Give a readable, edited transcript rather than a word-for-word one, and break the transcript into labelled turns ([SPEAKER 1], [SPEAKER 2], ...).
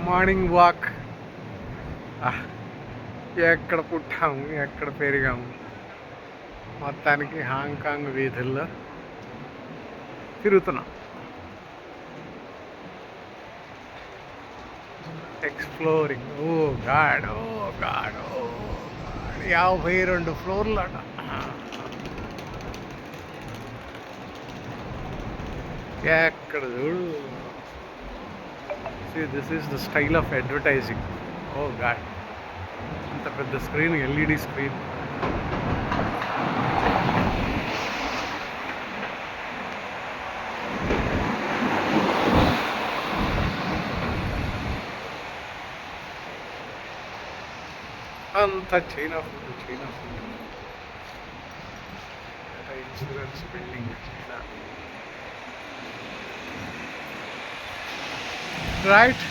[SPEAKER 1] Morning walk. ఎక్కడ పుట్టాము, ఎక్కడ పెరిగాము, మొత్తానికి హాంకాంగ్ వీధుల్లో తిరుగుతున్నాం. Exploring. Oh god, oh god, oh god, 52 ఫ్లోర్లు అట. ఎక్కడ చూడు. This is the style of advertising. Oh god, అంత పెద్ద స్క్రీన్, ఎల్ఈడి స్క్రీన్. అంత China food, China food. Insurance building China. Right.